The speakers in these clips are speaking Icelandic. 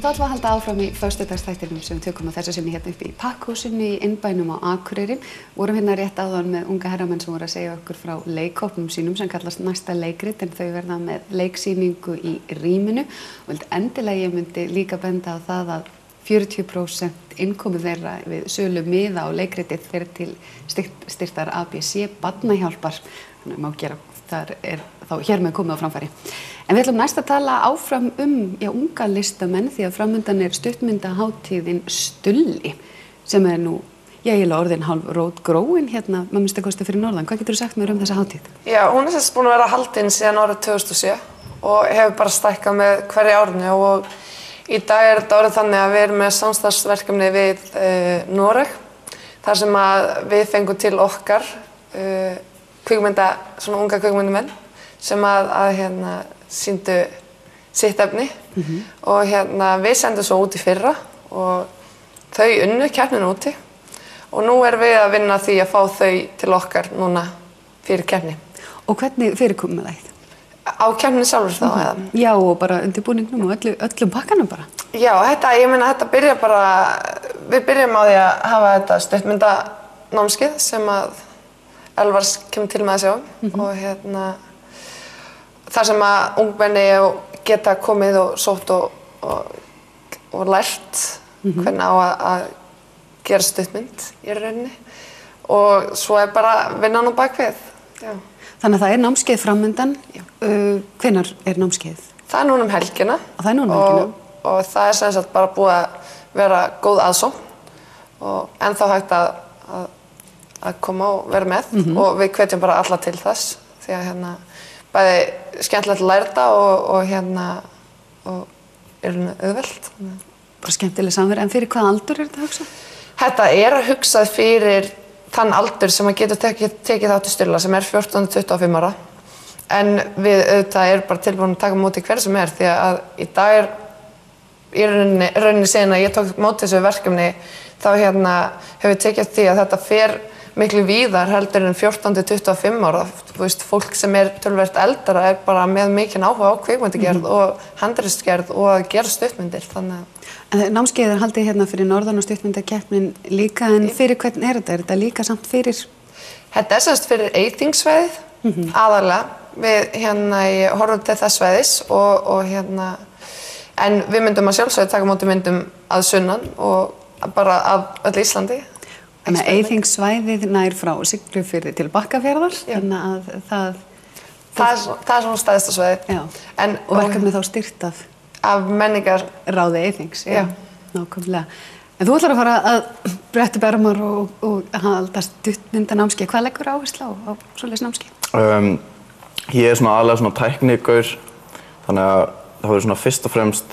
þá ætlum við að halda áfram í föstudagsþættinum sem við tökum á þessu sinni hérna uppi í Pakkhúsinu í innbænum á Akureyri. Vorum hérna rétt áðan með unga herramenn sem voru að segja okkur frá leikhópnum sínum sem kallast Næsta leikrit, en þau verða með leiksýningu í Rýminu og vildi endilega ég myndi líka benda á það að 40% innkomu þeirra við sölu miða á leikritið fer til styrktar ABC Barnahjálpar. Þannig má gera, þar þá hér með komið á framfæri. En við ætlum næst að tala áfram unga listamenn því að framundan stuttmyndahátíðin Stulli sem nú, eiginlega orðin hálf rótgróin hérna, að minnsta kosti fyrir norðan. Hvað geturðu sagt mér þessa hátíð? Já, hún semst búin að vera haldin síðan árið 2007 og hefur bara stækkað með hverju árinu og í dag þetta orðið þannig að við erum með samstarfsverkefni við Noreg þar sem að við fengum til okkar svona unga kvikmyndumenn sem að sýndu sitt efni og við sendum svo út í fyrra og þau unnu keppnina úti og nú erum við að vinna því að fá þau til okkar núna fyrir keppni. Og hvernig fyrirkomulagið? Á keppninni sjálfur þá eða? Já, og bara undirbúningnum og öllum pakkanum bara? Já, þetta byrjar bara, við byrjum á því að hafa þetta stuttmyndanámskeið sem að Elvar kemur til með að sjá og þar sem að ungmenni geta komið og sótt og lært hvernig á að gera stuttmynd í rauninni og svo bara vinnan á bakvið. Já. Þannig að það námskeið framundan. Hvenær námskeiðið? Það núna helgina. Það núna helgina? Og það sem sagt bara búið að vera góð aðsókn og ennþá hægt að koma og vera með og við hvetjum bara alla til þess því að bæði skemmtilegt að læra þetta og auðvelt. Bara skemmtileg samverð, en fyrir hvað aldur þetta hugsað? Þetta að hugsað fyrir þann aldur sem að getur tekið þátt í Stulla sem 14-25 ára. En við auðvitað bara tilbúin að taka móti hver sem því að í dag í rauninni síðan að ég tók móti þessu verkefni þá hefur tekið því að þetta fer miklu víðar heldur en 14-25 ára. Fólk sem töluvert eldra bara með mikinn áhuga á kvikmyndagerð og handritsgerð og að gera stuttmyndir. En námskeiðið haldið hérna fyrir norðan og stuttmyndakeppnin líka, en fyrir hvern þetta? Þetta líka samt fyrir? Þetta semst fyrir Eyþingsvæðið aðalega. Við horfum til þess svæðis en við myndum að sjálfsögðu taka móti myndum að sunnan og bara af öll Íslandi. Þannig að Eyþingssvæðið nær frá Siglufirði til Bakkafjarðar, þannig að það er svona stærsta svæðið. Já, og verkefnið þá styrkt af menningarráði Eyþings, já, nákvæmlega. En þú ætlar að fara að bretta upp ermar og halda stuttmyndanámskeið. Hvað leggur áherslu á svoleiðis námskeið? Ég svona aðalega svona tæknigaur, þannig að það verður svona fyrst og fremst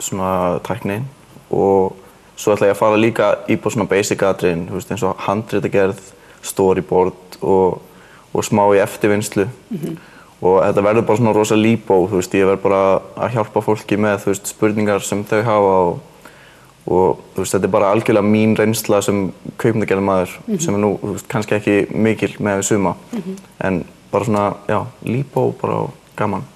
svona tæknin og svo ætla ég að fara líka í svona basic atriðin, eins og handritagerð, storyboard og smá í eftirvinnslu. Og þetta verður bara svona rosa líbó, ég verður bara að hjálpa fólki með spurningar sem þau hafa og þetta bara algjörlega mín reynsla sem kvikmyndagerðarmaður sem nú kannski ekki mikil með suma, en bara svona, já, líbó bara gaman.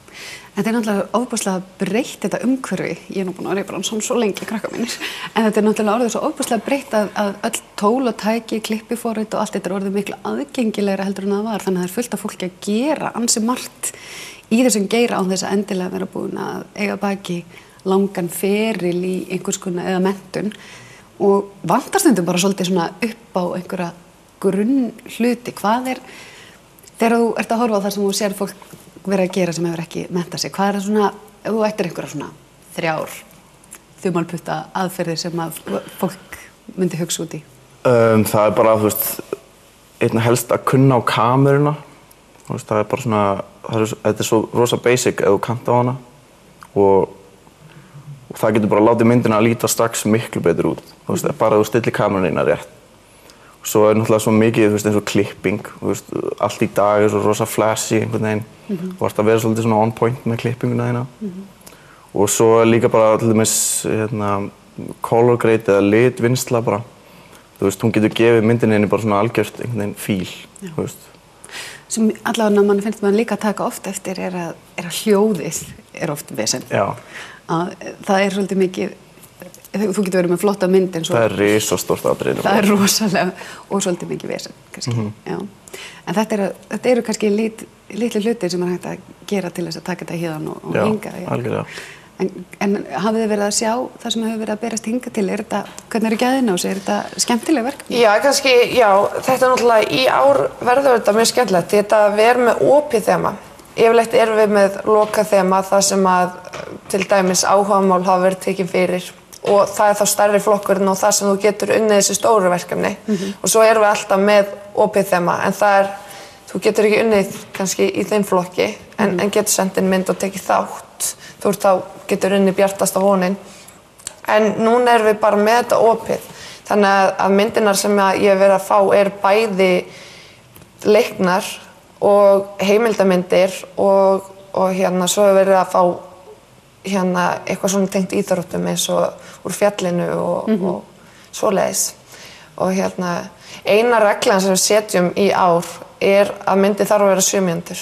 Þetta náttúrulega ofboðslega breytt þetta umhverfi. Ég nú búin að vera í bransanum svo lengi, krakkar mínir. En þetta náttúrulega orðið svo ofboðslega breytt að öll tól og tæki, klippiforrit og allt þetta orðið miklu aðgengilegra heldur en það var. Þannig að það fullt af fólki að gera ansi margt í þessum geira án þess að endilega vera búin að eiga baki langan feril í einhvers konar eða menntun. Og vantar stundum bara svolítið svona upp á einhverja grunnhluti. Hvað þegar þú ert að horfa á það sem þú sér fólk verið að gera sem hefur ekki menntað sig, hvað svona, ef þú ættir einhverja svona 3 þumalputta aðferðir sem að fólk myndi hugsa út í? Það bara, einna helst að kunna á kameruna. Það bara svona, þetta svo rosa basic ef þú kannt á hana og það getur bara látið myndina að líta strax miklu betur út. Bara ef þú stillir kameruna rétt. Svo náttúrulega svo mikið, eins og klipping, allt í dag svo rosa flashy einhvern veginn. Þú ert að vera svolítið svona on point með klippinguna þína. Og svo líka bara til dæmis color grade eða litvinnsla bara. Hún getur gefið myndinni bara svona algjört einhvern veginn fíl. sem allavega mann finnst maður líka að taka oft eftir er að hljóðið er oft vesen. Já. Að það svolítið mikið, þú getur verið með flotta mynd en svo. Það risastórt atriði. Það rosalega og svolítið mikið vesen, kannski. Já. En þetta eru kannski litlu hlutir sem hægt að gera til þess að taka þetta híðan og hinga. Já, algjörlega. En hafið þið verið að sjá það sem hefur verið að berast hinga til? Hvernig eru gæðin á sig? Er þetta skemmtileg verkefni? Já, kannski, þetta náttúrulega í ár verður þetta mjög skemmtilegt. Þetta við erum með opið þema. Yfirleitt erum við með lokað þema þar sem að til dæmis áhugamál hafa verið tekin fyrir og það er þá stærri flokkurinn og það sem þú getur unnið þessi stóru verkefni. Og svo erum við alltaf með opið þema en þú getur ekki unnið kannski í þeim flokki en getur sendt inn mynd og tekið þátt. Þú þá getur unnið bjartasta vonin. En núna erum við bara með þetta opið. Þannig að myndirnar sem ég hef verið að fá er bæði leiknar og heimildarmyndir og svo hefur verið að fá eitthvað svona tengt íþróttum eins og úr fjallinu og svoleiðis. Og eina reglan sem við setjum í ár er að myndin þarf að vera 7 mínútur.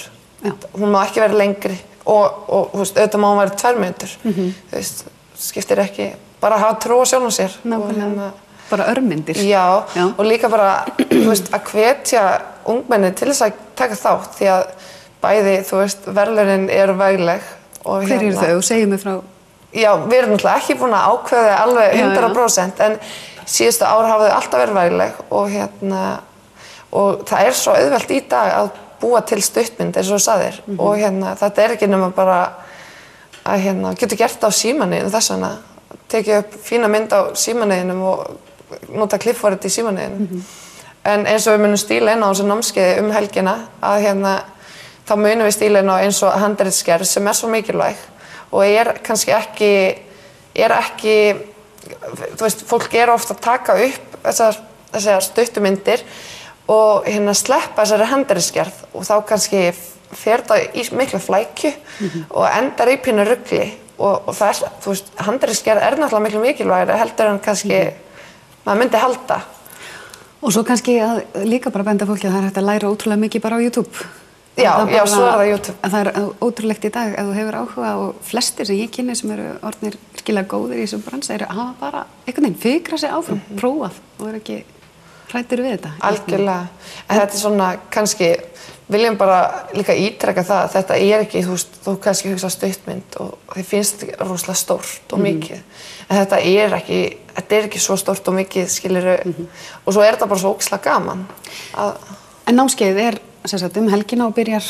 Hún má ekki vera lengri og auðvitað má hún vera 2 mínútur. Þú veist, skiptir ekki, bara hafa trú á sjálfum sér. Nákvæmlega, bara örmyndir. Já, og líka bara, að hvetja ungmenni til þess að taka þátt því að bæði, verðlaunin eru vegleg. Hver eru þau? Segðu mig frá. Já, við erum náttúrulega ekki búin að ákveða alveg 100% en síðustu ár hafa þau alltaf verið vegleg og það er svo auðvelt í dag að búa til stuttmynd eins og þú sagðir og þetta er ekki nema bara að getur gert það á símanniðinu þess vegna tekið upp fína mynd á símanniðinum og nota klippforrit í símanniðinum en eins og við munum stíla inn á þessu námskeiði helgina að þá munum við stíla inn á eins og handritsgerð sem er svo mikilvæg og er kannski ekki fólk er ofta að taka upp þessar stuttumyndir og sleppa þessari handritsgerð og þá kannski fer það í mikla flækju og endar í pínu rugli og það handritsgerð er náttúrulega miklu mikilvægari heldur en kannski maður myndi halda. Og svo kannski að líka bara benda fólki að það er hægt að læra ótrúlega mikið bara á YouTube. Já, svo er það YouTube. Það er ótrúlegt í dag ef þú hefur áhuga og flestir sem ég kynni sem eru orðnir virkilega góðir í þessum bransa eru að hafa bara einhvern veginn fikra sig áfram, prófað og eru ekki hræddir við þetta. Algjörlega. En þetta er svona kannski, viljum bara líka ítreka það að þetta er ekki, þú kannski hugsa stuttmynd og þið finnst þetta rosalega stórt og mikið. En þetta er ekki svo stórt og mikið, skilurðu, og svo er þetta bara svo ógeðslega gaman. En námskeiðið er helgina og byrjar?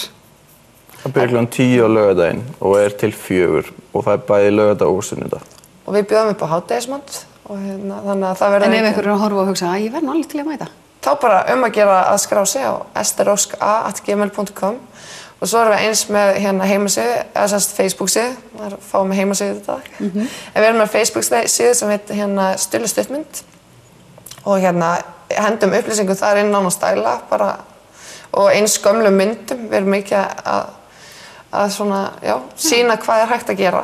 Það byrjar klukkan 10 á laugardaginn og er til 4 og það er bæði laugardag og sunnudag. Og við bjóðum upp á hádegismat og þannig að það verður En ef einhver er að horfa og hugsa að ég verð alveg til að mæta? Þá bara að gera að skrá sig á esteroska@gmail.com og svo erum við eins með heimasíðu, eða Facebook-síðu, það fáum við heimasíðu þetta dag. En við erum með Facebook-síðu sem heitir Stulli stuttmynd og hendum upplýsingum þar inn án og stæla bara og eins gömlum myndum, við erum mikið að sýna hvað er hægt að gera.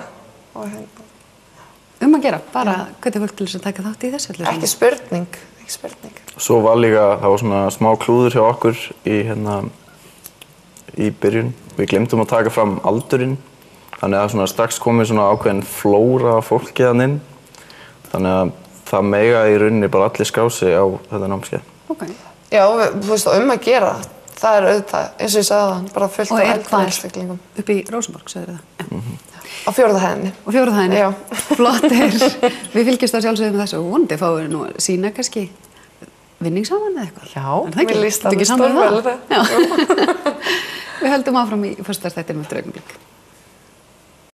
Að gera, bara hvernig fólk til þess að taka þátt í þessu? Ekki spurning. Svo var líka, það var svona smá klúður hjá okkur í byrjun. Við glemdum að taka fram aldurinn, þannig að strax komið svona ákveðin flóra af fólki inn. Þannig að það mega í rauninni bara allir skrá sig á þetta námskeið. Okay. Já, að gera. Það er auðvitað, eins og ég sagði það, bara fullt af eldri einstaklingum. Upp í Rósenborg, sagðir það? Á 4. hæðinni. Á 4. hæðinni? Já. Flott Við fylgjumst á sjálfsögðu með þessu og vonandi fáum við nú að sýna kannski vinningshafann eða eitthvað. Já, mér líst alveg stórvel það. Við höldum áfram í föstudagsþættinum eftir augnablik.